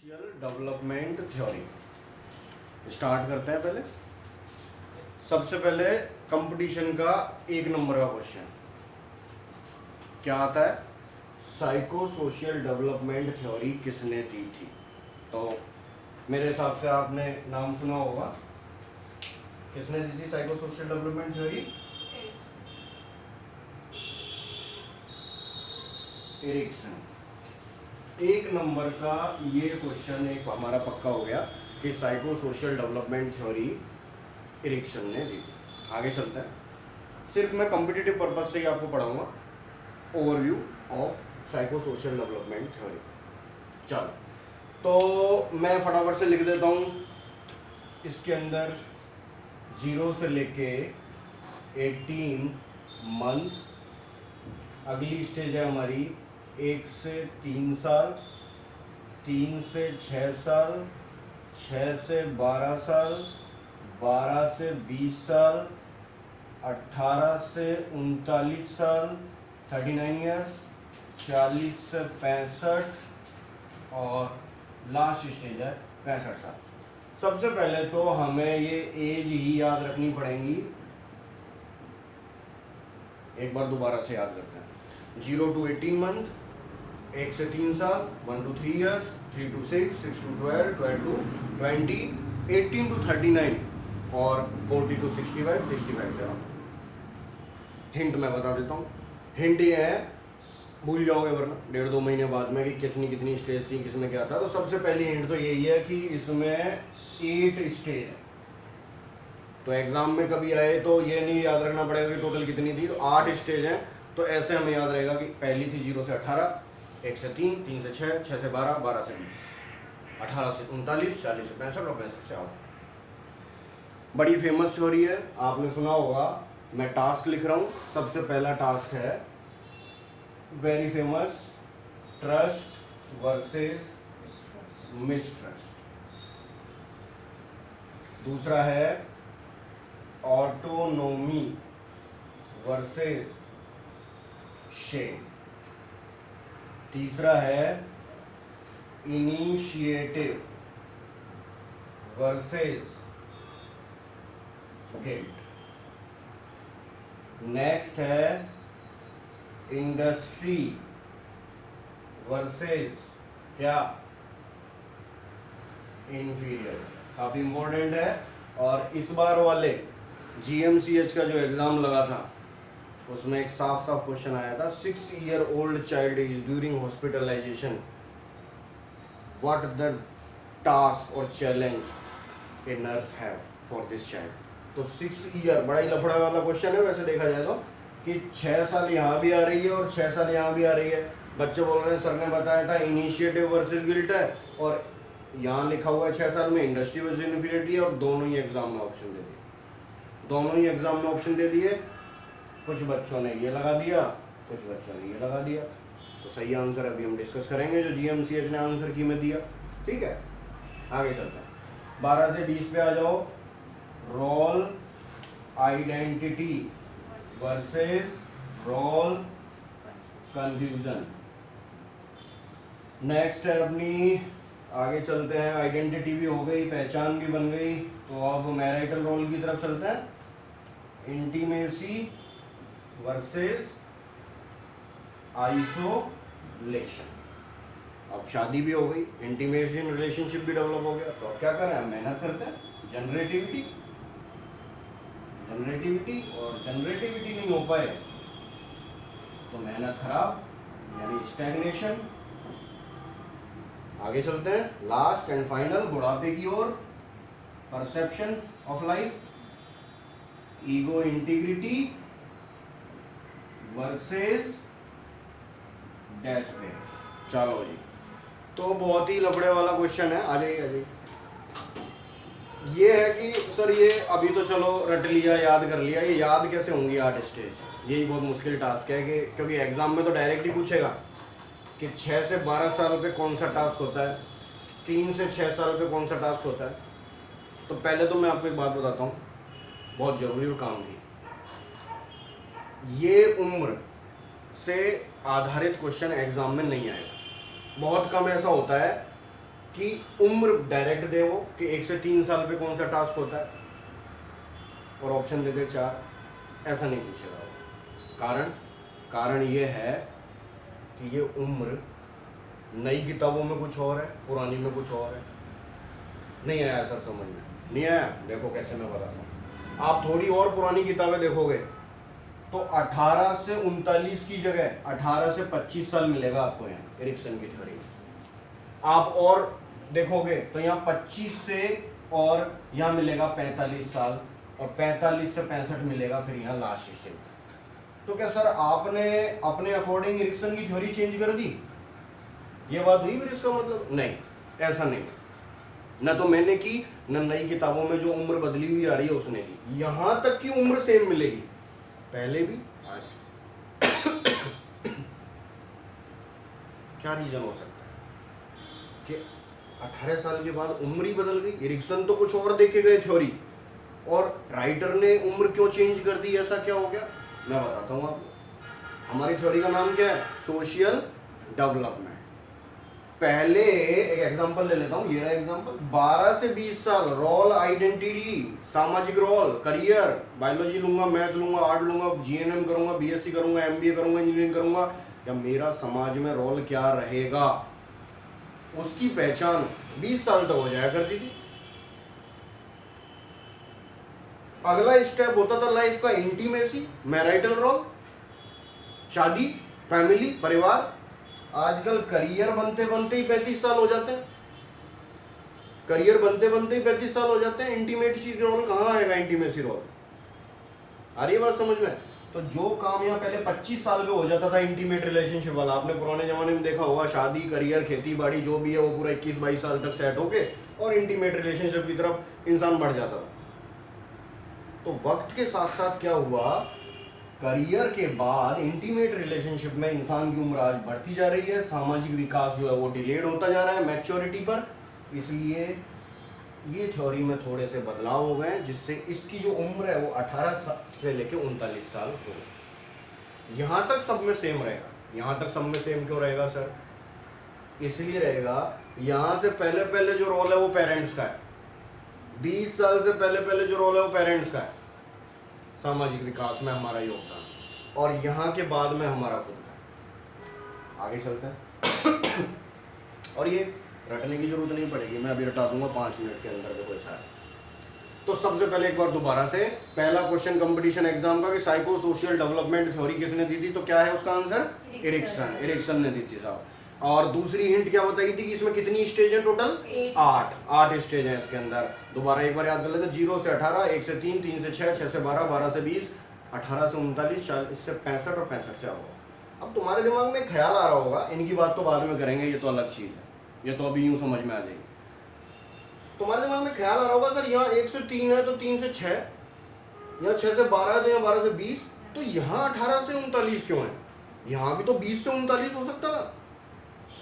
Social development theory start करते हैं। पहले सबसे पहले कंपटीशन का 1 नंबर का क्वेश्चन क्या आता है, साइको सोशल डेवलपमेंट थ्योरी किसने दी थी। तो मेरे हिसाब से आपने नाम सुना होगा, किसने दी थी psychosocial development theory? Erikson. 1 number का ये क्वेश्चन एक हमारा पक्का हो गया कि psychosocial development theory Erikson ने दी थी। आगे चलता है, सिर्फ मैं कॉम्पिटिटिव पर्पज से ही आपको पढ़ाऊंगा overview of psycho social development theory. चलो तो मैं फटाफट से लिख देता हूँ। इसके अंदर 0 से लेके 18 मंथ, अगली स्टेज है हमारी 1 से 3 साल, 3 से 6 साल, 6 से 12 साल, 12 से 20 साल, 18 से 39 साल 39 ईयर्स, 40 से 65 और लास्ट स्टेज है 65 साल। सबसे पहले तो हमें ये एज ही याद रखनी पड़ेगी। एक बार दोबारा से याद करते हैं। 0 to 18 मंथ, 1 से 3 साल, 1 to 3 years, 3 to 6, 6 to 12, 12 to 20, 18 to 39 और 40 to 65, 65 से आप। हिंट मैं बता देता हूँ। हिंट ये है, भूल जाओगे वरना 1.5-2 महीने बाद में कि कितनी कितनी स्टेज थी, किसमें क्या था। तो सबसे पहली हिंट तो यही है कि इसमें 8 स्टेज है। तो एग्जाम में कभी आए तो ये नहीं याद रखना पड़ेगा कि टोटल कितनी थी। तो 8 स्टेज हैं। तो ऐसे हमें याद रहेगा कि पहली थी 0 से 18, 1 से 3, 3 से 6, 6 से 12, 12 से 20, 18 से 39, 40 से 65 और 65 से 8। बड़ी फेमस थ्योरी है, आपने सुना होगा। मैं टास्क लिख रहा हूँ। सबसे पहला टास्क है very famous, trust versus mistrust. दूसरा है ऑटोनोमी वर्सेस शेम। तीसरा है इनिशिएटिव वर्सेस गिल्ट। नेक्स्ट है इंडस्ट्री वर्सेस क्या, इंफीरियर। काफी इंपॉर्टेंट है। और इस बार वाले GMCH का जो एग्जाम लगा था उसमें एक साफ साफ क्वेश्चन आया था, 6 year old child is during hospitalization, what the task or challenge a nurse have for this child। तो 6 year बड़ा ही लफड़ा वाला क्वेश्चन है वैसे देखा जाए तो, कि 6 साल यहाँ भी आ रही है और 6 साल यहाँ भी आ रही है। बच्चे बोल रहे हैं सर ने बताया था इनिशिएटिव वर्सेस गिल्ट है, और यहाँ लिखा हुआ है 6 साल में इंडस्ट्री वर्सेस इन्फीरियरिटी है, और दोनों ही एग्जाम में ऑप्शन दे दिए। दोनों ही एग्जाम में ऑप्शन दे दिए। कुछ बच्चों ने ये लगा दिया, कुछ बच्चों ने ये लगा दिया। तो सही आंसर अभी हम डिस्कस करेंगे जो GMCH ने आंसर की में दिया। ठीक है, आगे चलते हैं। 12 से 20 पे आ जाओ। Role identity versus role confusion. Next है अपनी, आगे चलते हैं। आइडेंटिटी भी हो गई, पहचान भी बन गई। तो अब मैरिटल रोल की तरफ चलते हैं। Intimacy versus isolation. अब शादी भी हो गई, इंटीमेसी रिलेशनशिप भी डेवलप हो गया। तो अब क्या करें, हम मेहनत करते हैं। जनरेटिविटी, जनरेटिविटी और जनरेटिविटी नहीं हो पाए तो मेहनत खराब, यानी स्टैग्नेशन। आगे चलते हैं। लास्ट एंड फाइनल, बुढ़ापे की ओर, perception of life, ego integrity versus despair. चलो जी, तो बहुत ही लफड़े वाला क्वेश्चन है। आ जाइए आ जाइए। ये है कि सर ये अभी तो चलो रट लिया, याद कर लिया, ये याद कैसे होंगी 8 स्टेज। यही बहुत मुश्किल टास्क है कि क्योंकि एग्जाम में तो डायरेक्ट ही पूछेगा कि 6 से 12 साल पे कौन सा टास्क होता है, 3 से 6 साल पे कौन सा टास्क होता है। तो पहले तो मैं आपको एक बात बताता हूँ बहुत ज़रूरी और काम की। ये उम्र से आधारित क्वेश्चन एग्जाम में नहीं आएगा। बहुत कम ऐसा होता है कि उम्र डायरेक्ट दे वो कि 1 से 3 साल पे कौन सा टास्क होता है और ऑप्शन दे दे 4, ऐसा नहीं पूछेगा वो। कारण ये है कि ये उम्र नई किताबों में कुछ और है, पुरानी में कुछ और है। नहीं आया सर समझ में? नहीं आया? देखो कैसे मैं बताता हूँ। आप थोड़ी और पुरानी किताबें देखोगे तो 18 से 39 की जगह 18 से 25 साल मिलेगा आपको यहाँ एरिक्सन की थ्योरी में। आप और देखोगे तो यहाँ 25 से और यहाँ मिलेगा 45 साल और 45 से 65 मिलेगा फिर यहाँ लास्ट स्टेज। तो क्या सर आपने अपने अकॉर्डिंग एरिक्सन की थ्योरी चेंज कर दी, ये बात हुई? फिर इसका मतलब नहीं, ऐसा नहीं। न तो मैंने की, न नई किताबों में जो उम्र बदली हुई आ रही है उसने की। यहां तक की उम्र सेम मिलेगी, पहले भी आज। क्या रीजन हो सकता है कि 18 साल के बाद उम्र ही बदल गई? एरिक्सन तो कुछ और देके गए थ्योरी और राइटर ने उम्र क्यों चेंज कर दी, ऐसा क्या हो गया? मैं बताता हूँ आपको। हमारी थ्योरी का नाम क्या है? Social development. पहले एक एग्जांपल ले लेता हूँ, ये रहा एग्जांपल। 12 से 20 साल रोल आइडेंटिटी, सामाजिक रोल, करियर, बायोलॉजी लूंगा, मैथ लूंगा, आर्ट लूंगा, जीएनएम करूंगा, बीएससी करूंगा, एमबीए करूंगा, इंजीनियरिंग करूंगा, या मेरा समाज में रोल क्या रहेगा उसकी पहचान 20 साल तक हो जाया करती थी। अगला स्टेप होता था लाइफ का इंटीमेसी, मैरिटल रोल, शादी, फैमिली, परिवार। आजकल करियर बनते बनते ही 35 साल हो जाते हैं। करियर बनते बनते ही 35 साल हो जाते हैं। इंटीमेसी रोल कहाँ आएगा? इंटीमेसी रोल आ रही है बात समझ में? तो जो काम यहाँ पहले 25 साल पे हो जाता था इंटीमेट रिलेशनशिप वाला, आपने पुराने जमाने में देखा होगा, शादी, करियर, खेती बाड़ी जो भी है वो पूरा 21-22 साल तक सेट होके और इंटीमेट रिलेशनशिप की तरफ इंसान बढ़ जाता था। तो वक्त के साथ साथ क्या हुआ, करियर के बाद इंटीमेट रिलेशनशिप में इंसान की उम्र आज बढ़ती जा रही है, सामाजिक विकास जो है वो डिलेड होता जा रहा है मैच्योरिटी पर। इसलिए ये थ्योरी में थोड़े से बदलाव हो गए जिससे इसकी जो उम्र है वो 18 से लेके 39 साल हो। यहाँ तक सब में सेम रहेगा। यहाँ तक सब में सेम क्यों रहेगा सर? इसलिए रहेगा यहाँ से पहले पहले जो रोल है वो पेरेंट्स का है। 20 साल से पहले पहले जो रोल है वो पेरेंट्स का है, सामाजिक विकास में हमारा योगदान, और यहाँ के बाद में हमारा खुद का। आगे चलते हैं। और ये रटने की जरूरत नहीं पड़ेगी, मैं अभी रटा दूंगा 5 मिनट के अंदर देखो ऐसा है। तो सबसे पहले एक बार दोबारा से पहला क्वेश्चन कंपटीशन एग्जाम का कि साइको सोशल डेवलपमेंट थ्योरी किसने दी थी, तो क्या है उसका आंसर? एरिक्सन ने दी थी साहब। और दूसरी हिंट क्या बताई थी कि इसमें कितनी स्टेज है टोटल? 8 स्टेज है इसके अंदर। दोबारा एक बार याद कर लेते, 0 से 18, 1 से 3, 3 से 6, 6 से 12, 12 से 20, 18 से 39, 40 से 65 और 65 से आओ। अब तुम्हारे दिमाग में ख्याल आ रहा होगा, इनकी बात तो बाद में करेंगे, ये तो अलग चीज़ है, ये तो अभी यूँ समझ में आ जाएगी। तुम्हारे दिमाग में ख्याल आ रहा होगा सर यहाँ 1 से 3 है तो 3 से 6, यहाँ 6 से 12 है तो यहाँ 12 से 20, तो यहाँ 18 से 39 क्यों है? यहाँ भी तो 20 से 39 हो सकता था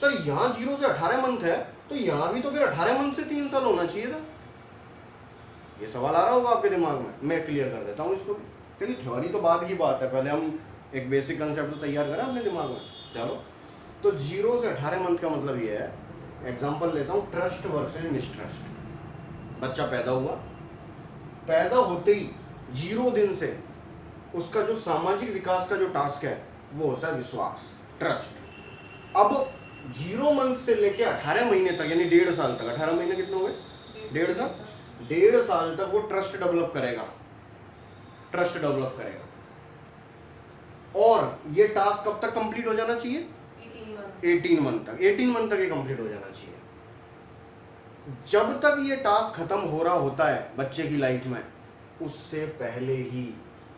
सर। यहाँ 0 से 18 मंथ है तो यहाँ भी तो फिर 18 मंथ से 3 साल होना चाहिए था। ये सवाल आ रहा होगा आपके दिमाग में, मैं क्लियर कर देता हूँ इसको भी। क्योंकि थ्योरी तो बाद की बात है, पहले हम एक बेसिक कंसेप्ट तो तैयार करें अपने दिमाग में। चलो, तो 0 से 18 मंथ का मतलब ये है, एग्जाम्पल लेता हूँ, ट्रस्ट वर्सेज मिसट्रस्ट। बच्चा पैदा हुआ, पैदा होते ही 0 दिन से उसका जो सामाजिक विकास का जो टास्क है वो होता है विश्वास, ट्रस्ट। अब 0 मंथ से लेके 18 महीने तक, यानी 1.5 साल तक, 18 महीने कितने हुए? 1.5 साल। 1.5 साल तक वो ट्रस्ट डेवलप करेगा, ट्रस्ट डेवलप करेगा। और ये टास्क कब तक कंप्लीट हो जाना चाहिए? 18 मंथ तक। 18 मंथ तक ये कंप्लीट हो जाना चाहिए। जब तक ये टास्क खत्म हो रहा होता है बच्चे की लाइफ में, उससे पहले ही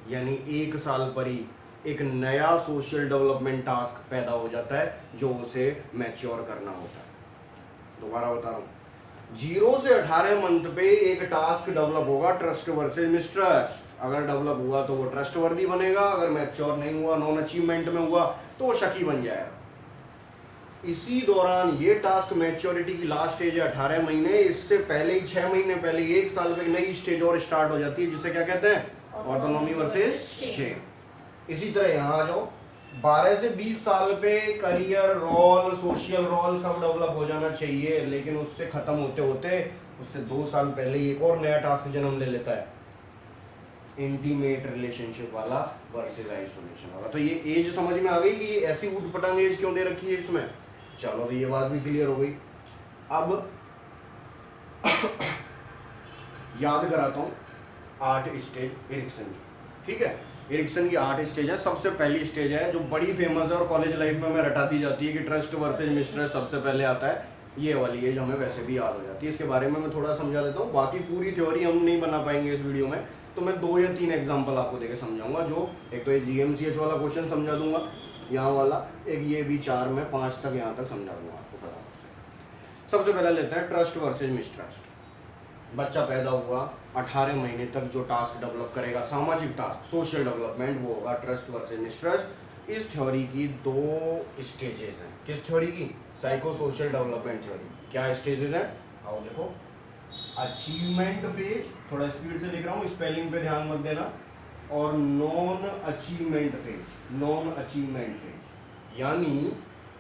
यानी 1 साल पर ही एक नया सोशल डेवलपमेंट टास्क पैदा हो जाता है जो उसे मैच्योर करना होता है। दोबारा बता रहा हूँ, 0 से 18 मंथ पे एक टास्क डेवलप होगा, ट्रस्ट वर्सेज मिसट्रस्ट। अगर डेवलप हुआ तो वो ट्रस्टवर्दी बनेगा, अगर मैच्योर नहीं हुआ, नॉन अचीवमेंट में हुआ तो वो शकी बन जाएगा। इसी दौरान ये टास्क मैच्योरिटी की लास्ट स्टेज है 18 महीने, इससे पहले ही 6 महीने पहले 1 साल पे नई स्टेज और स्टार्ट हो जाती है जिसे क्या कहते हैं? Autonomy versus shame. इसी तरह यहाँ आ जाओ, 12 से 20 साल पे करियर रोल, सोशल रोल सब डेवलप हो जाना चाहिए, लेकिन उससे खत्म होते होते उससे 2 साल पहले ही एक और नया टास्क जन्म ले लेता है, इंटीमेट रिलेशनशिप वाला वर्सेस आइसोलेशन वाला। तो ये एज समझ में आ गई कि ये ऐसी उठपटांग एज क्यों दे रखी है इसमें। चलो तो ये बात भी क्लियर हो गई। अब याद कराता हूँ 8 स्टेज एरिक्सन की, ठीक है। एरिक्सन की 8 स्टेज है। सबसे पहली स्टेज है जो बड़ी फेमस है और कॉलेज लाइफ में रटा दी जाती है कि ट्रस्ट वर्सेज मिसट्रस्ट सबसे पहले आता है, ये वाली एज हमें वैसे भी याद हो जाती है। इसके बारे में मैं थोड़ा समझा देता हूँ, बाकी पूरी थ्योरी हम नहीं बना पाएंगे इस वीडियो में, तो मैं 2 या 3 एग्जाम्पल आपको देके समझाऊंगा। जो एक तो ये GMCH वाला क्वेश्चन समझा दूंगा यहाँ वाला, एक ये भी 4 में 5 तक यहाँ तक समझा दूंगा आपको फटाफट से। सबसे पहले लेते हैं ट्रस्ट वर्सेज मिसट्रस्ट। बच्चा पैदा हुआ, 18 महीने तक जो टास्क डेवलप करेगा, सामाजिक टास्क, सोशल डेवलपमेंट, वो होगा ट्रस्ट वर्सेज मिसट्रस्ट। इस थ्योरी की 2 स्टेजेस हैं। किस थ्योरी की? Psycho social development theory. क्या स्टेजेस हैं? आओ देखो, अचीवमेंट फेज, थोड़ा स्पीड से लिख रहा हूँ, स्पेलिंग पे ध्यान मत देना, और non achievement phase. Non achievement phase यानी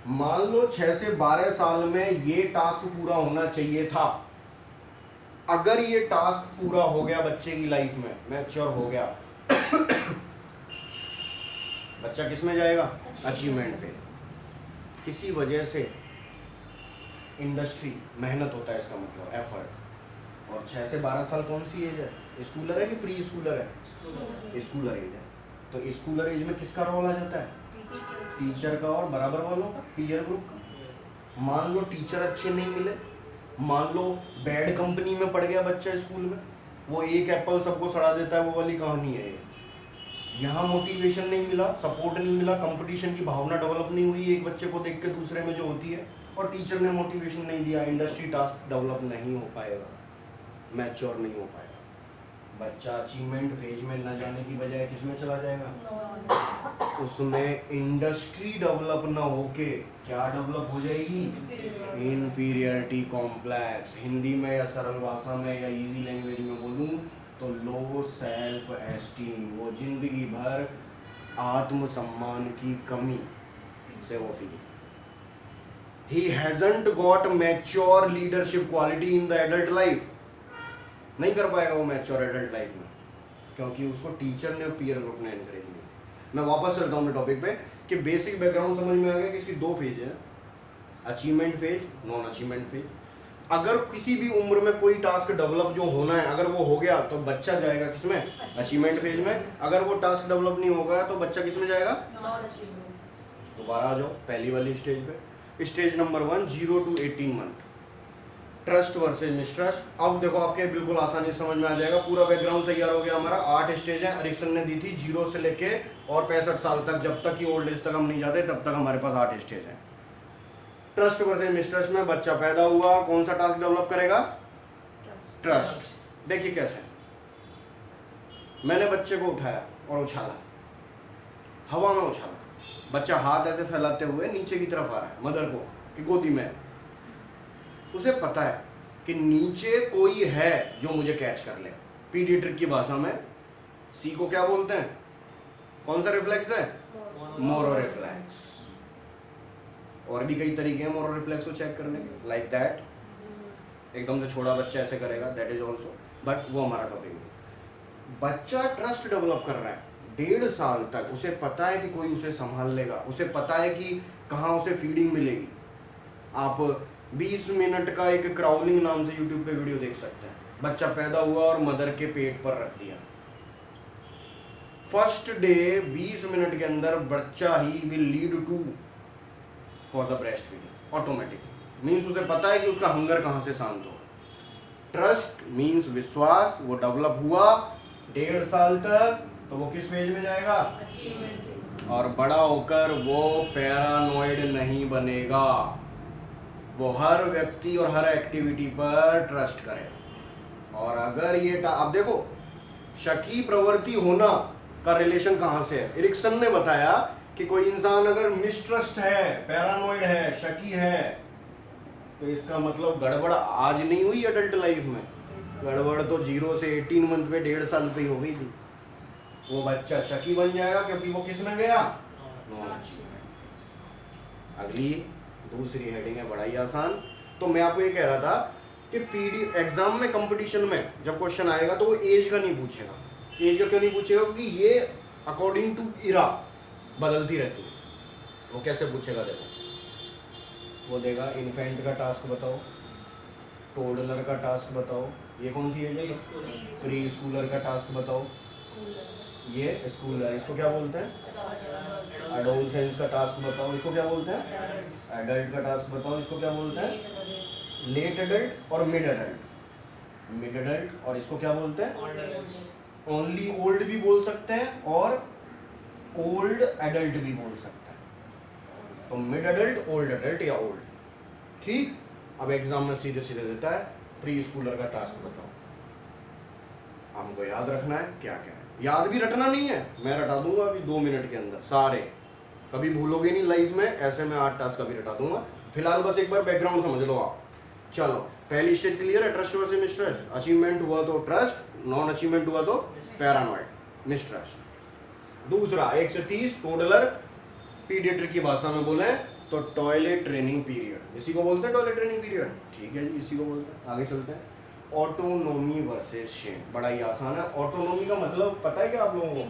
मान लो 6 से 12 साल में ये टास्क पूरा होना चाहिए था। अगर ये टास्क पूरा हो गया बच्चे की लाइफ में, मैच्योर हो गया, बच्चा किस में जाएगा? Achievement phase. किसी वजह से इंडस्ट्री, मेहनत होता है इसका मतलब, एफर्ट। और 6 से 12 साल कौन सी एज है? स्कूलर है कि प्री स्कूलर है? स्कूलर एज है। तो स्कूलर एज में किसका रोल आ जाता है? टीचर का और बराबर वालों का, पीयर ग्रुप का। मान लो टीचर अच्छे नहीं मिले, मान लो बैड कंपनी में पड़ गया बच्चा स्कूल में, वो एक एप्पल सबको सड़ा देता है, वो वाली कहानी है ये। यहाँ मोटिवेशन नहीं मिला, सपोर्ट नहीं मिला, कंपटीशन की भावना डेवलप नहीं हुई एक बच्चे को देख के दूसरे में जो होती है, और टीचर ने मोटिवेशन नहीं दिया, इंडस्ट्री टास्क डेवलप नहीं हो पाएगा, मैच्योर नहीं हो पाएगा। बच्चा अचीवमेंट फेज में न जाने की बजाय किस में चला जाएगा? उसमें इंडस्ट्री डेवलप ना होके क्या डेवलप हो जाएगी? Inferiority complex. हिंदी में या सरल भाषा में या इजी लैंग्वेज में बोलूं तो लो सेल्फ एस्टीम, वो जिंदगी भर आत्मसम्मान की कमी से वो feel. He hasn't got mature leadership quality in the adult life. नहीं कर पाएगा वो मैच्योर एडल्ट लाइफ में, क्योंकि उसको टीचर ने और पीयर ग्रुप ने एनकरेज नहीं। मैं वापस चलता हूँ टॉपिक पे कि बेसिक बैकग्राउंड समझ में आ गया कि इसकी 2 फेज है, achievement phase, non achievement phase. अगर किसी भी उम्र में कोई टास्क डेवलप जो होना है, अगर वो हो गया तो बच्चा जाएगा किसमें? अचीवमेंट फेज में। अगर वो टास्क डेवलप नहीं होगा तो बच्चा किसमें जाएगा? Non achievement. दोबारा आ जाओ पहली वाली स्टेज पे। Stage number 1, 0 to 18 month, trust versus mistrust. अब देखो आपके बिल्कुल आसानी से समझ में आ जाएगा, पूरा बैकग्राउंड तैयार हो गया हमारा। 8 स्टेज है, एरिक्सन ने दी थी 0 से लेके और 65 साल तक, जब तक कि ओल्ड एज तक हम नहीं जाते तब तक हमारे पास 8 स्टेज है। ट्रस्ट वर्सेज मिसट्रस्ट में बच्चा पैदा हुआ, कौन सा टास्क डेवलप करेगा? ट्रस्ट। देखिए कैसे, मैंने बच्चे को उठाया और उछाला, हवा में उछाला, बच्चा हाथ ऐसे फैलाते हुए नीचे की तरफ आ रहा है मदर को कि गोदी में। उसे पता है कि नीचे कोई है जो मुझे कैच कर ले। पीडियाट्रिक की भाषा में सी को क्या बोलते हैं? कौन सा रिफ्लेक्स है? Moro reflex. और भी कई तरीके हैं मोरो रिफ्लेक्स को चेक करने के, लाइक दैट, एकदम से छोड़ा बच्चा ऐसे करेगा, दैट इज ऑल्सो, बट वो हमारा टॉपिक नहीं। बच्चा ट्रस्ट डेवलप कर रहा है 1.5 साल तक, उसे पता है कि कोई उसे संभाल लेगा, उसे पता है कि कहाँ उसे फीडिंग मिलेगी। आप 20 मिनट का एक क्राउलिंग नाम से यूट्यूब पे वीडियो देख सकते हैं। बच्चा पैदा हुआ और मदर के पेट पर रख दिया, फर्स्ट डे 20 मिनट के अंदर बच्चा ही will lead to for the breast feeding automatic. Means उसे पता है कि उसका हंगर कहाँ से शांत हो। ट्रस्ट मीन्स विश्वास, वो डेवलप हुआ 1.5 साल तक, तो वो किस फेज में जाएगा? Achievement phase. और बड़ा होकर वो पैरानॉइड नहीं बनेगा, वो हर व्यक्ति और हर एक्टिविटी पर ट्रस्ट करेगा। और अगर ये अब देखो, शकी प्रवृत्ति होना का रिलेशन कहाँ से है? एरिक्सन ने बताया कि कोई इंसान अगर मिसट्रस्ट है, पैरानॉइड है, शकी है, तो इसका मतलब गड़बड़ आज नहीं हुई अडल्ट लाइफ में, गड़बड़ तो 0 से 18 मंथ पे 1.5 साल पे ही हो गई थी। वो बच्चा शकी बन जाएगा क्योंकि वो किस में गया? Non achievement. अगली दूसरी हेडिंग है बड़ा ही आसान। तो मैं आपको ये कह रहा था कि पीडी एग्जाम में कंपटीशन में जब क्वेश्चन आएगा तो वो एज का नहीं पूछेगा। एज का क्यों नहीं पूछेगा? क्योंकि ये अकॉर्डिंग टू इरा बदलती रहती है। वो कैसे पूछेगा? देखो, वो देगा इन्फेंट का टास्क बताओ, टोडलर का टास्क बताओ, ये कौन सी एज है? प्री स्कूलर का टास्क बताओ, ये स्कूलर, इसको क्या बोलते हैं? एडोलसेंस का टास्क बताओ, इसको क्या बोलते हैं? एडल्ट का टास्क बताओ, इसको क्या बोलते हैं? लेट एडल्ट और मिड एडल्ट। मिड एडल्ट और इसको क्या बोलते हैं? ओनली ओल्ड भी बोल सकते हैं और ओल्ड एडल्ट भी बोल सकते हैं। तो मिड एडल्ट, ओल्ड एडल्ट या ओल्ड, ठीक। अब एग्जाम में सीधे सीधे देता है प्री स्कूलर का टास्क बताओ। हमको याद रखना है क्या क्या है। याद भी रटना नहीं है, मैं रटा दूंगा अभी 2 मिनट के अंदर सारे, कभी भूलोगे नहीं लाइफ में। ऐसे में 8 टास्क कभी रटा दूंगा। फिलहाल बस एक बार बैकग्राउंड समझ लो आप। चलो, पहली स्टेज क्लियर है, ट्रस्ट वर्सेस मिसट्रस्ट। अचीवमेंट हुआ तो ट्रस्ट, नॉन अचीवमेंट हुआ तो पैरानॉइड, मिसट्रस्ट। दूसरा 1 से 30 टोडलर, पीडियाट्रिक की भाषा में बोले तो टॉयलेट ट्रेनिंग पीरियड, इसी को बोलते हैं टॉयलेट ट्रेनिंग पीरियड, ठीक है जी, इसी को बोलते हैं। आगे चलते हैं। ऑटोनोमी वर्सेस शेम, बड़ा ही आसान है। ऑटोनोमी का मतलब पता है क्या आप लोगों को?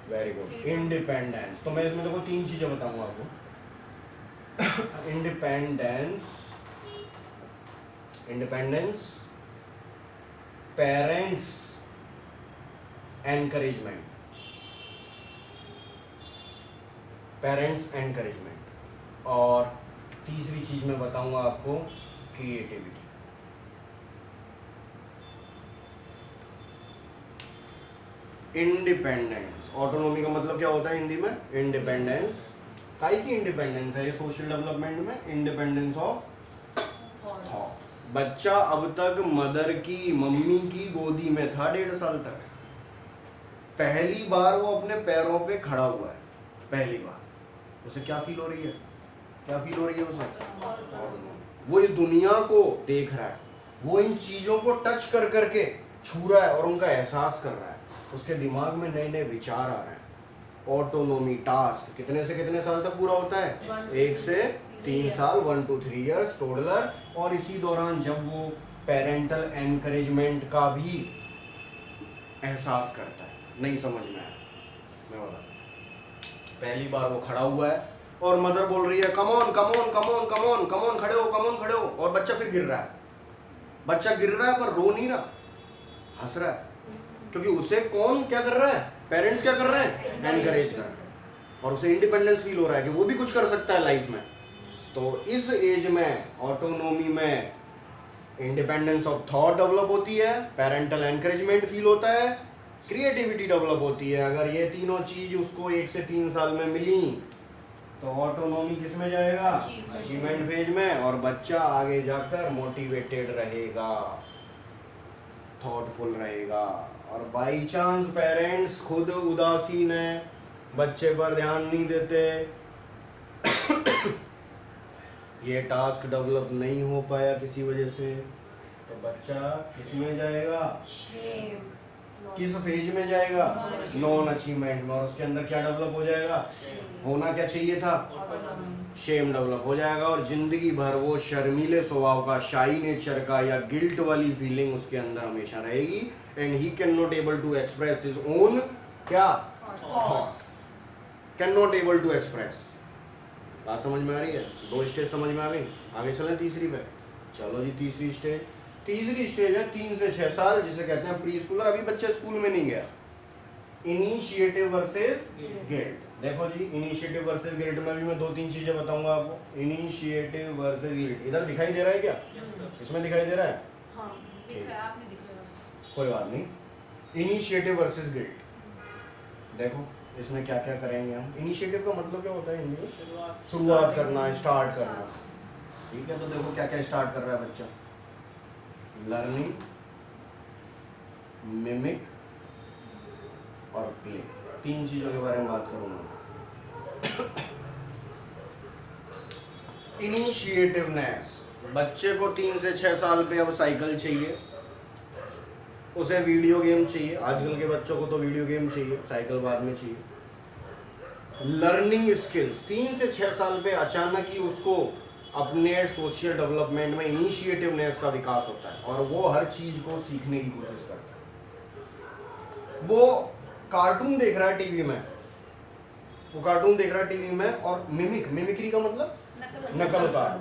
Very good, independence. तो मैं इसमें देखो 3 चीजें बताऊंगा आपको। इंडिपेंडेंस, पेरेंट्स एनकरेजमेंट, और तीसरी चीज मैं बताऊंगा आपको क्रिएटिविटी। इंडिपेंडेंस, ऑटोनोमी का मतलब क्या होता है हिंदी में? इंडिपेंडेंस। काई की इंडिपेंडेंस है ये सोशल डेवलपमेंट में? Independence of thought. बच्चा अब तक मदर की, मम्मी की गोदी में था 1.5 साल तक। पहली बार वो अपने पैरों पे खड़ा हुआ है, पहली बार। उसे क्या फील हो रही है? क्या फील हो रही है उसे? वो इस दुनिया को देख रहा है, वो इन चीजों को टच कर करके छू रहा है और उनका एहसास कर रहा है। उसके दिमाग में नए नए विचार आ रहे हैं। ऑटोनोमी टास्क कितने से कितने साल तक पूरा होता है? 1 से 3 साल, 1 to 3 years टोडलर। और इसी दौरान जब वो पेरेंटल एनकरेजमेंट का भी एहसास करता है। नहीं समझ में आया? मैं बता, पहली बार वो खड़ा हुआ है और मदर बोल रही है come on come on come on come on come on, खड़े हो, कम ऑन खड़े हो, और बच्चा फिर गिर रहा है। बच्चा गिर रहा है पर रो नहीं रहा, हंस रहा है, क्योंकि उसे कौन क्या कर रहा है? पेरेंट्स क्या कर रहे हैं? एनकरेज कर रहे हैं। और उसे इंडिपेंडेंस फील हो रहा है कि वो भी कुछ कर सकता है लाइफ में। तो इस एज में ऑटोनोमी में इंडिपेंडेंस ऑफ थॉट डेवलप होती है, पेरेंटल एनकरेजमेंट फील होता है, क्रिएटिविटी डेवलप होती है। अगर ये तीनों चीज उसको 1 से 3 साल में मिली तो ऑटोनोमी किस में जाएगा? अचीवमेंट फेज में। और बच्चा आगे जाकर मोटिवेटेड रहेगा, थॉटफुल रहेगा। और बाई चांस पेरेंट्स खुद उदासीन है, बच्चे पर ध्यान नहीं देते, ये टास्क डेवलप नहीं हो पाया किसी वजह से, तो बच्चा किस में जाएगा? किस फेज में जाएगा? नॉन अचीवमेंट में। और उसके अंदर क्या डेवलप हो जाएगा? होना क्या चाहिए था? शेम डेवलप हो जाएगा। और जिंदगी भर वो शर्मीले स्वभाव का, शाई नेचर का या गिल्ट वाली फीलिंग उसके अंदर हमेशा रहेगी। And he can not able to express his own क्या? Thoughts. Can not able to express. बात समझ में आ रही है? 2 स्टेज समझ में आ गई। आगे चलें तीसरी पे। चलो जी, तीसरी स्टेज है 3 से 6 साल, जिसे कहते हैं प्री स्कूलर। अभी बच्चा स्कूल में नहीं गया। Initiative versus guilt. देखो जी, इनिशिएटिव वर्सेस गिल्ट में भी मैं 2-3 चीजें बताऊंगा आपको। इनिशिएटिव वर्सेस गिल्ट इधर दिखाई दे रहा है क्या? इसमें दिखाई दे रहा है? हाँ, दिख रहा है, आपने दिख रहा है। कोई बात नहीं। इनिशिएटिव वर्सेस गिल्ट, देखो इसमें क्या क्या करेंगे हम। इनिशिएटिव का मतलब क्या होता है हिंदी में? शुरुआत करना, स्टार्ट करना। ठीक है, तो देखो क्या क्या स्टार्ट कर रहा है बच्चा। लर्निंग, मिमिक और प्ले, 3 चीजों के बारे में बात करूंगा। इनिशिएटिवनेस, बच्चे को 3 से 6 साल पे अब साइकिल चाहिए, उसे वीडियो गेम चाहिए। आजकल के बच्चों को तो वीडियो गेम चाहिए, साइकिल बाद में चाहिए। लर्निंग स्किल्स 3 से 6 साल पे अचानक ही उसको अपने सोशल डेवलपमेंट में इनिशिएटिवनेस का विकास होता है और वो हर चीज को सीखने की कोशिश करता है। वो कार्टून देख रहा है टीवी में, वो कार्टून देख रहा है टीवी में और मिमिक्री का मतलब नकल उतार।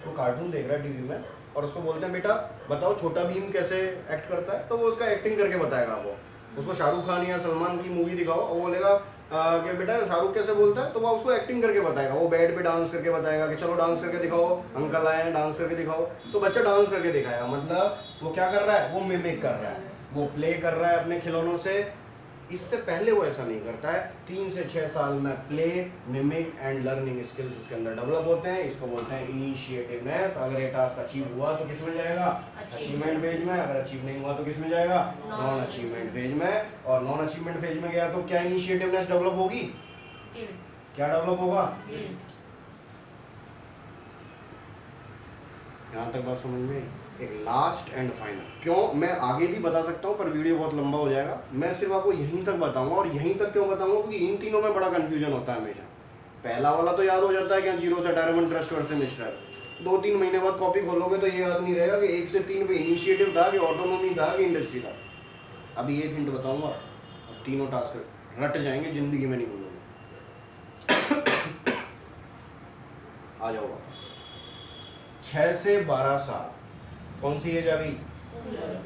वो कार्टून देख रहा है टीवी में और उसको बोलते हैं बेटा बताओ छोटा भीम कैसे एक्ट करता है, तो वो उसका एक्टिंग करके बताएगा। वो उसको शाहरुख खान या सलमान की मूवी दिखाओ और वो बोलेगा कि बेटा शाहरुख कैसे बोलता है, तो वो उसको एक्टिंग करके बताएगा। वो बेड पे डांस करके बताएगा कि चलो डांस करके दिखाओ, अंकल आए हैं डांस करके दिखाओ, तो बच्चा डांस करके दिखाएगा। मतलब वो क्या कर रहा है, वो मिमिक कर रहा है, वो प्ले कर रहा है अपने खिलौनों से। इससे पहले वो ऐसा नहीं करता है। 3 से 6 साल में play, mimic and learning skills उसके अंदर डेवलप होते हैं। इसको बोलते हैं इनिशिएटिवनेस। अगर ये टास्क अचीव हुआ तो किस में जाएगा, अचीवमेंट फेज में। अगर अचीव नहीं हुआ तो किस में जाएगा, नॉन अचीवमेंट फेज में। और नॉन अचीवमेंट फेज में गया तो क्या इनिशिएटिवनेस डेवलप होगी, क्या डेवलप होगा, यहाँ तक बात समझ में। एक लास्ट एंड फाइनल, क्यों मैं आगे भी बता सकता हूँ पर वीडियो बहुत लंबा हो जाएगा, मैं सिर्फ आपको यहीं तक बताऊंगा। और यहीं तक क्यों बताऊंगा, क्योंकि इन तीनों में बड़ा कंफ्यूजन होता है हमेशा। पहला वाला तो याद हो जाता है कि 0 से रिटायरमेंट, ट्रस्ट वर्सेस मिस्टर। 2-3 महीने बाद कॉपी खोलोगे तो ये याद नहीं रहेगा कि 1 से 3 पे इनिशिएटिव था, कि ऑटोनॉमी था, कि इंडस्ट्री था। अभी एक हिंट बताऊंगा, अब तीनों टास्क रट जाएंगे, जिंदगी में नहीं भूलोगे। आ जाओ वापस। 6 से 12 साल कौन सी एज अभी,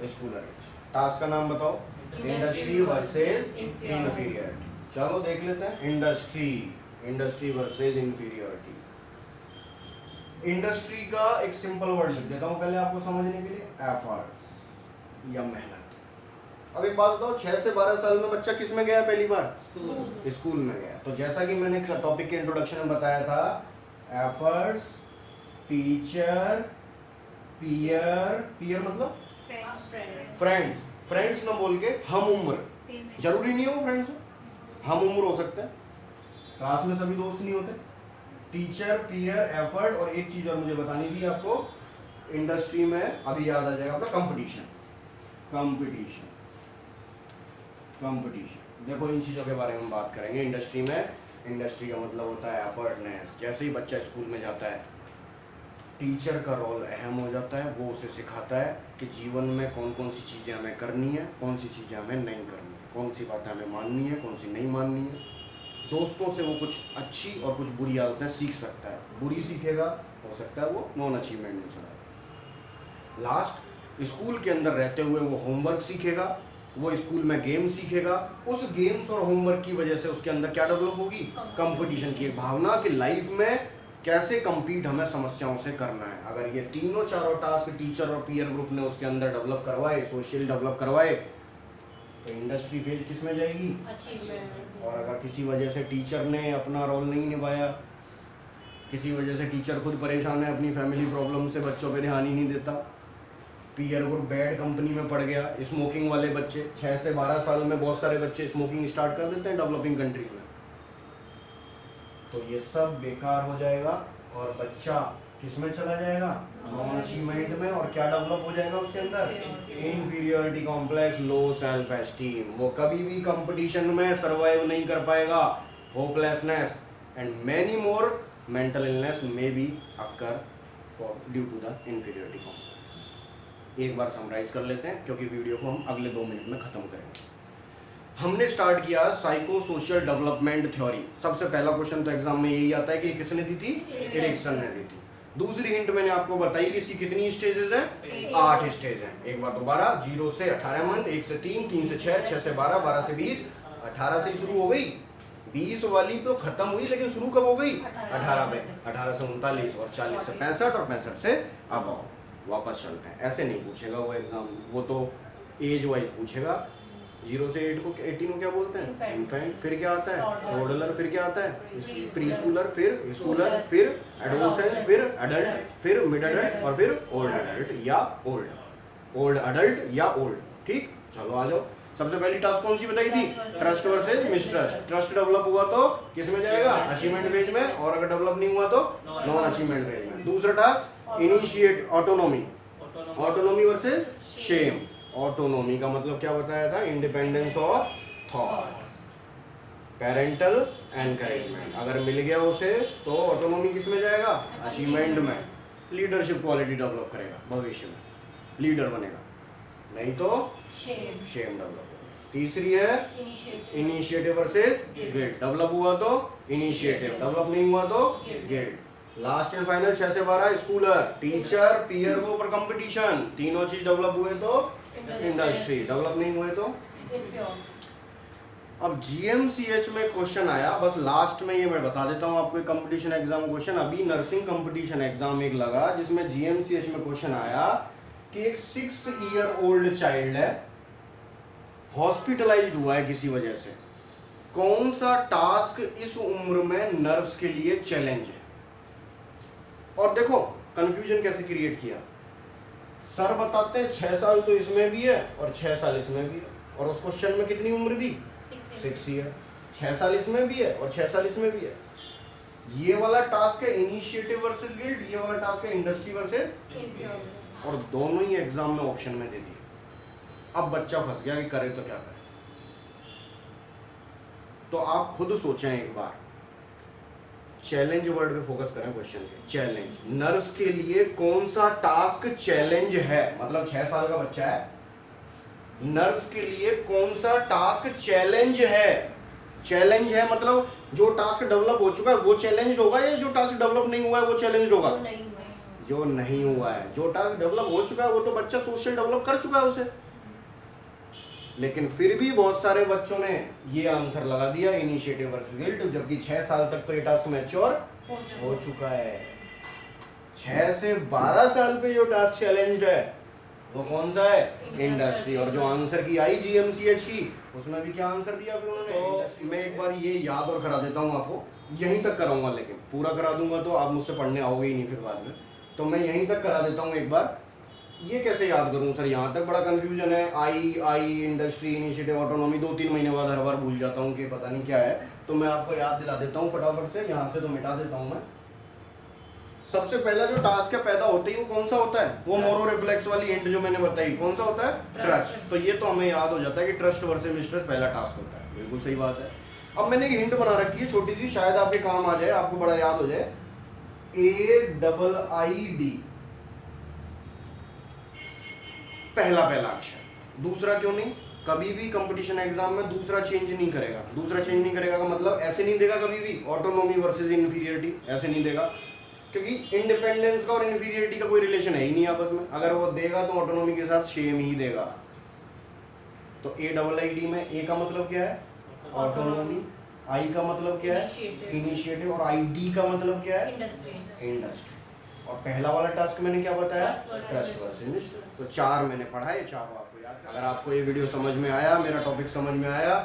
स्कूलर एज। टास्क का नाम बताओ, इंडस्ट्री वर्सेस इंफीरियरिटी। चलो देख लेते हैं। Industry versus inferiority. इंडस्ट्री का एक सिंपल वर्ड लिख देता हूं पहले आपको समझने के लिए, एफर्ट्स या मेहनत। अब एक बात बताओ, 6 से 12 साल में बच्चा किस में गया पहली बार, स्कूल में गया। तो जैसा कि मैंने टॉपिक के इंट्रोडक्शन में बताया था, एफर्ट्स, टीचर, पीयर मतलब फ्रेंड्स ना बोल के हम उम्र, जरूरी नहीं हो फ्रेंड्स, हम उम्र हो सकते हैं, क्लास में सभी दोस्त नहीं होते। टीचर, पीयर, एफर्ट, और एक चीज और मुझे बतानी थी आपको, इंडस्ट्री में अभी याद आ जाएगा आपका, कंपटीशन। देखो इन चीजों के बारे में हम बात करेंगे। इंडस्ट्री का मतलब होता है एफर्टनेस। जैसे ही बच्चा स्कूल में जाता है, टीचर का रोल अहम हो जाता है। वो उसे सिखाता है कि जीवन में कौन कौन सी चीज़ें हमें करनी है, कौन सी चीज़ें हमें नहीं करनी है, कौन सी बातें हमें माननी है, कौन सी नहीं माननी है। दोस्तों से वो कुछ अच्छी और कुछ बुरी आदतें सीख सकता है। बुरी सीखेगा, हो सकता है वो नॉन अचीवमेंट में चला। लास्ट, स्कूल के अंदर रहते हुए वो होमवर्क सीखेगा, वो स्कूल में गेम सीखेगा। उस गेम्स और होमवर्क की वजह से उसके अंदर क्या डेवलप होगी, कंपटीशन की एक भावना, कि लाइफ में कैसे compete हमें समस्याओं से करना है। अगर ये तीनों चारों टास्क टीचर और पीयर ग्रुप ने उसके अंदर डेवलप करवाए, सोशल डेवलप करवाए, तो इंडस्ट्री फेज किस में जाएगी, और अगर किसी वजह से टीचर ने अपना रोल नहीं निभाया, किसी वजह से टीचर खुद परेशान है, अपनी फैमिली प्रॉब्लम से बच्चों पे ध्यान ही नहीं देता, पीयर ग्रुप बैड कंपनी में पड़ गया, स्मोकिंग वाले बच्चे, 6 से 12 साल में बहुत सारे बच्चे स्मोकिंग स्टार्ट कर देते हैं डेवलपिंग कंट्रीज में, तो ये सब बेकार हो जाएगा और बच्चा किस में चला जाएगा, नॉन अचीवमेंट में। और क्या डेवलप हो जाएगा उसके अंदर, inferiority complex, low self esteem. वो कभी भी कंपटीशन में सरवाइव नहीं कर पाएगा, hopelessness and many more mental illness may be occur for due to the inferiority complex. एक बार समराइज कर लेते हैं क्योंकि वीडियो को हम अगले 2 मिनट में खत्म करेंगे। हमने स्टार्ट किया साइको सोशल डेवलपमेंट थ्योरी। सबसे पहला क्वेश्चन तो एग्जाम में यही आता है कि किसने दी थी, एरिक्सन ने दी थी। दूसरी हिंट मैंने आपको बताई कि इसकी कितनी स्टेजेस हैं, 8 स्टेज हैं। एक बार दोबारा, 0 से 18 मंथ, 1 से 3, 3 से 6, 6 से 12, 12 से 20, 18 से शुरू हो गई। 20 वाली तो खत्म हुई लेकिन शुरू कब हो गई, 18 पे। 18 से 39 और 40 से 65 और 65 से अब आओ वापस चलते हैं। ऐसे नहीं पूछेगा वो एग्जाम, वो तो एज वाइज पूछेगा। 0 से 18 को क्या बोलते हैं, इन्फेंट। फिर क्या आता है, टोडलर। फिर क्या आता है, प्री स्कूलर। फिर स्कूलर, फिर एडोलसेंट, फिर एडल्ट, फिर मिड एडल्ट और फिर ओल्ड एडल्ट या ओल्ड एडल्ट या ओल्ड। ठीक, चलो आ जाओ। सबसे पहली टास्क कौन सी बताई थी, trust versus mistrust. Trust develop हुआ तो किस में जाएगा, अचीवमेंट फेज में, और अगर डेवलप नहीं हुआ तो नॉन अचीवमेंट फेज में। दूसरा task initiate autonomy versus shame. Autonomy का मतलब क्या बताया था, independence of thoughts. Parental encouragement. अगर मिल गया उसे तो ऑटोनॉमी किस में जाएगा? अचीवमेंट में। लीडरशिप क्वालिटी डेवलप करेगा, भविष्य में लीडर बनेगा, नहीं तो शेम डेवलप होगा। तीसरी है इनिशिएटिव वर्सेस गिल्ट। डेवलप हुआ तो इनिशिएटिव, डेवलप नहीं हुआ तो गिल्ट। लास्ट एंड फाइनल 6 से 12 स्कूलर, टीचर, पीयर ग्रुप और कंपटीशन। तीनों चीज डेवलप हुए तो इंडस्ट्री, डेवलप नहीं हुए तो। अब जीएमसीएच में क्वेश्चन आया, बस लास्ट में ये मैं बता देता हूँ आपको, कंपटीशन एग्जाम क्वेश्चन। अभी नर्सिंग कंपटीशन एग्जाम एक लगा जिसमें जीएमसीएच में क्वेश्चन आया कि एक 6 ईयर ओल्ड चाइल्ड है, हॉस्पिटलाइज्ड हुआ है किसी वजह से। कौन सा टास्क इस उम्र में नर्स के लिए चैलेंज है? और देखो कंफ्यूजन कैसे क्रिएट किया। सर बताते हैं 6 साल तो इसमें भी है और 6 साल इसमें भी है, और उस क्वेश्चन में कितनी उम्र दी? 6 ईयर। 6 साल इसमें भी है और 6 साल इसमें भी है। ये वाला टास्क है इनिशिएटिव वर्सेस गिल्ट, ये वाला टास्क है इंडस्ट्री वर्सेस, और दोनों ही एग्जाम में ऑप्शन में दे दिए। अब बच्चा फंस गया कि करे तो क्या करे। तो आप खुद सोचें एक बार, चैलेंज वर्ड पे फोकस करें क्वेश्चन के। चैलेंज, नर्स के लिए कौन सा टास्क चैलेंज है? मतलब 6 साल का बच्चा है, नर्स के लिए कौन सा टास्क चैलेंज है? चैलेंज है मतलब जो टास्क डेवलप हो चुका है वो चैलेंज होगा, या जो टास्क डेवलप नहीं हुआ है वो चैलेंज होगा? जो नहीं हुआ है। जो टास्क डेवलप हो चुका है वो तो बच्चा सोशल डेवलप कर चुका है उसे। लेकिन फिर भी बहुत सारे बच्चों ने ये आंसर लगा दिया इनिशिएटिव वर्सेस गिल्ट, जबकि 6 साल तक तो ये टास्क मैच्योर हो चुका है। 6 से 12 साल पे जो टास्क चैलेंज है वो कौन सा है? इंडस्ट्री। और जो आंसर की आई जीएमसीएच की, उसमें भी क्या आंसर दिया फिर उन्होंने? तो मैं एक बार ये याद और करा देता हूँ आपको, यहीं तक कराऊंगा, लेकिन पूरा करा दूंगा तो आप मुझसे पढ़ने आओगे ही नहीं फिर बाद में। तो मैं यहीं तक करा देता हूँ एक बार। ये कैसे याद करूं सर? यहाँ तक बड़ा कंफ्यूजन है। आई इंडस्ट्री, इनिशिएटिव, ऑटोनॉमी 2-3 महीने बाद हर बार भूल जाता हूँ कि पता नहीं क्या है। तो मैं आपको याद दिला देता हूँ फटाफट से, यहाँ से तो मिटा देता हूँ मैं। सबसे पहला जो टास्क है पैदा होते ही वो कौन सा होता है? वो मोरो रिफ्लेक्स वाली हिंट जो मैंने बताई, कौन सा होता है? ट्रस्ट। तो ये तो हमें याद हो जाता है कि ट्रस्ट वर्सेस मिस्ट्रस्ट पहला टास्क होता है। बिल्कुल सही बात है। अब मैंने एक हिंट बना रखी है छोटी सी, शायद आपके काम आ जाए, आपको बड़ा याद हो जाए। AIID, पहला अक्षर। दूसरा क्यों नहीं? कभी भी कंपटीशन एग्जाम में दूसरा चेंज नहीं करेगा। दूसरा चेंज नहीं करेगा का मतलब ऐसे नहीं देगा कभी भी ऑटोनॉमी वर्सेस इन्फीरियरिटी, ऐसे नहीं देगा, क्योंकि इंडिपेंडेंस का और इन्फीरियरिटी का कोई रिलेशन है ही नहीं आपस में। अगर वो देगा तो ऑटोनॉमी के साथ सेम ही देगा। तो AIID में A का मतलब क्या है? ऑटोनॉमी। I का मतलब क्या है? इनिशिएटिव। और ID का मतलब क्या है? इंडस्ट्री। और पहला वाला टास्क मैंने क्या बताया? Trust versus. तो 4 मैंने पढ़ा है, 4 आपको याद। अगर आपको ये वीडियो समझ में आया, मेरा टॉपिक समझ में आया,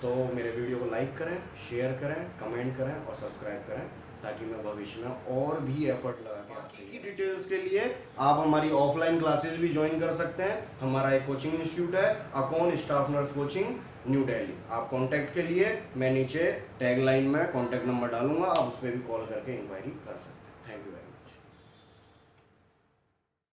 तो मेरे वीडियो को लाइक करें, शेयर करें, कमेंट करें और सब्सक्राइब करें, ताकि मैं भविष्य में और भी एफर्ट लगा के बाकी की डिटेल्स के लिए आप हमारी ऑफलाइन क्लासेस भी ज्वाइन कर सकते हैं। हमारा एक कोचिंग इंस्टीट्यूट है, acorn staff nurse coaching, new Delhi. आप कांटेक्ट के लिए मैं नीचे टैग लाइन में कांटेक्ट नंबर डालूंगा, आप उस पर भी कॉल करके इंक्वायरी कर सकते हैं। Thank you.